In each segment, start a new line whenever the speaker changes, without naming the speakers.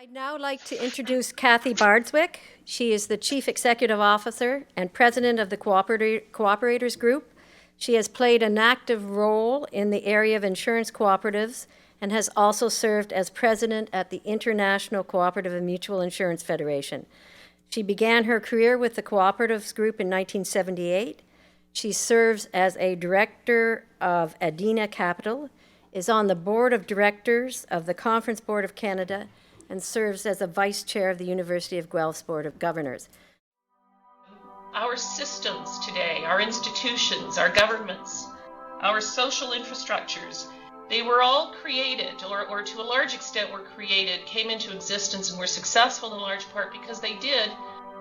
I'd now like to introduce Kathy Bardswick. She is the Chief Executive Officer and President of the Cooperators Group. She has played an active role in the area of insurance cooperatives and has also served as President at the International Cooperative and Mutual Insurance Federation. She began her career with the Cooperatives Group in 1978. She serves as a Director of Adena Capital, is on the Board of Directors of the Conference Board of Canada, and serves as a Vice Chair of the University of Guelph's Board of Governors.
Our systems today, our institutions, our governments, our social infrastructures, they were all created, or to a large extent were created, came into existence and were successful in large part because they did,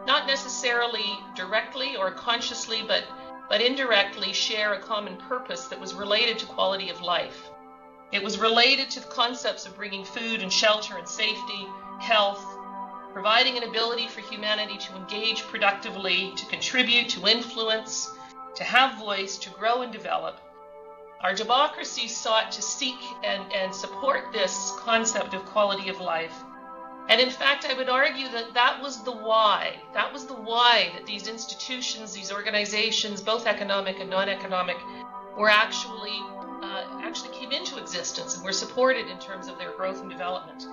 not necessarily directly or consciously, but indirectly share a common purpose that was related to quality of life. It was related to the concepts of bringing food and shelter and safety, health, providing an ability for humanity to engage productively, to contribute, to influence, to have voice, to grow and develop. Our democracy sought to seek and support this concept of quality of life. And in fact, I would argue that that was the why. That was the why that these institutions, these organizations, both economic and non-economic, were actually came into existence and were supported in terms of their growth and development.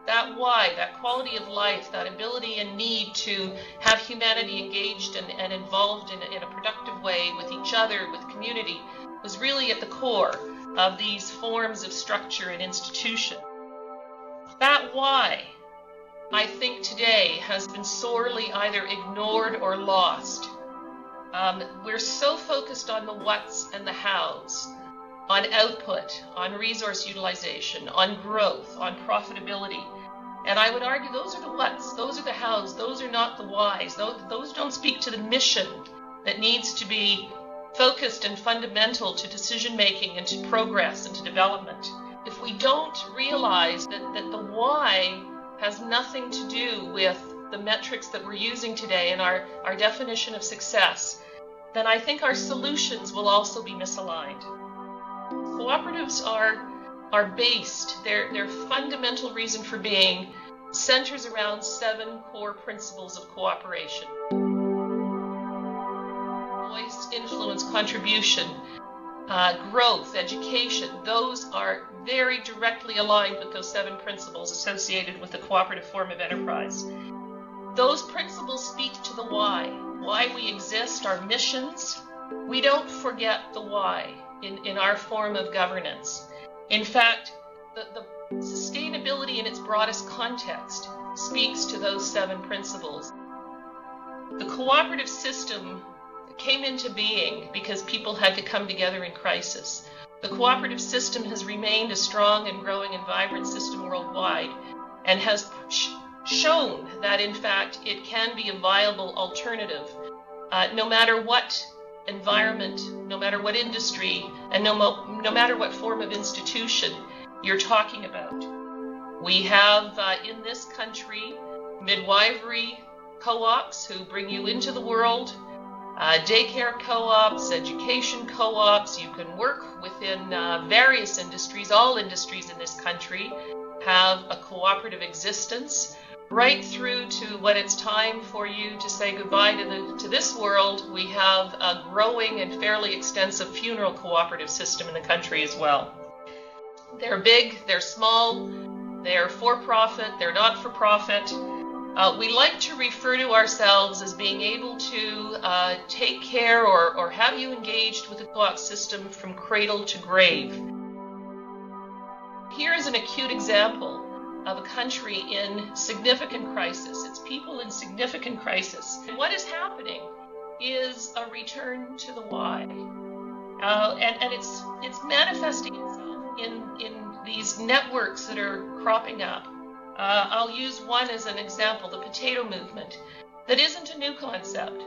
That why, that quality of life, that ability and need to have humanity engaged and involved in a productive way with each other, with community, was really at the core of these forms of structure and institution. That why, I think today, has been sorely either ignored or lost. We're so focused on the whats and the hows, on output, on resource utilization, on growth, on profitability. And I would argue those are the whats, those are the hows, those are not the whys. Those don't speak to the mission that needs to be focused and fundamental to decision making and to progress and to development. If we don't realize that the why has nothing to do with the metrics that we're using today and our definition of success, then I think our solutions will also be misaligned. Cooperatives are based, their fundamental reason for being centers around 7 core principles of cooperation. Voice, influence, contribution, growth, education, those are very directly aligned with those 7 principles associated with the cooperative form of enterprise. Those principles speak to the why we exist, our missions. We don't forget the why in our form of governance. In fact, the sustainability in its broadest context speaks to those 7 principles. The cooperative system came into being because people had to come together in crisis. The cooperative system has remained a strong and growing and vibrant system worldwide and has shown that, in fact, it can be a viable alternative no matter what environment, no matter what industry, and no matter what form of institution you're talking about. We have in this country midwifery co-ops who bring you into the world, daycare co-ops, education co-ops. You can work within various industries. All industries in this country have a cooperative existence, right through to when it's time for you to say goodbye to this world. We have a growing and fairly extensive funeral cooperative system in the country as well. They're big, they're small, they're for-profit, they're not-for-profit. We like to refer to ourselves as being able to take care or have you engaged with the co-op system from cradle to grave. Here is an acute example of a country in significant crisis. It's people in significant crisis. And what is happening is a return to the why. And it's manifesting itself in these networks that are cropping up. I'll use one as an example, the potato movement. That isn't a new concept,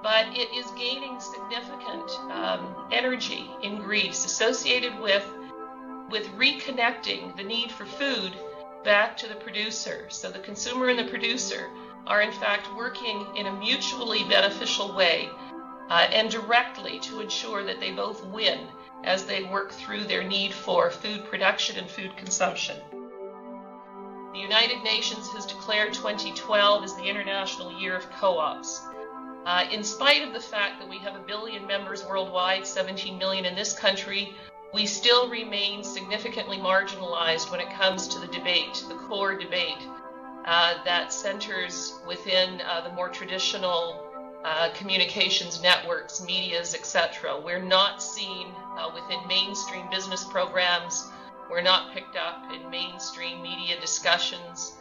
but it is gaining significant energy in Greece associated with reconnecting the need for food back to the producer. So the consumer and the producer are in fact working in a mutually beneficial way and directly to ensure that they both win as they work through their need for food production and food consumption. The United Nations has declared 2012 as the International Year of Co-ops. In spite of the fact that we have 1 billion members worldwide, 17 million in this country, we still remain significantly marginalized when it comes to the debate, the core debate that centers within the more traditional communications networks, medias, etc. We're not seen within mainstream business programs. We're not picked up in mainstream media discussions.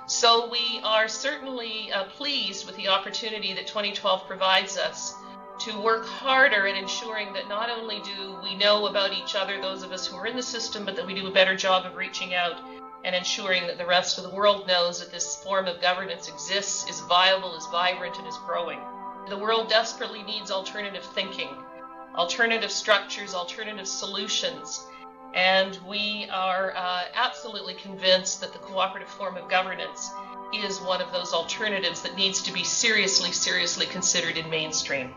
So we are certainly pleased with the opportunity that 2012 provides us to work harder at ensuring that not only do we know about each other, those of us who are in the system, but that we do a better job of reaching out and ensuring that the rest of the world knows that this form of governance exists, is viable, is vibrant, and is growing. The world desperately needs alternative thinking, alternative structures, alternative solutions, and we are absolutely convinced that the cooperative form of governance is one of those alternatives that needs to be seriously considered in mainstream.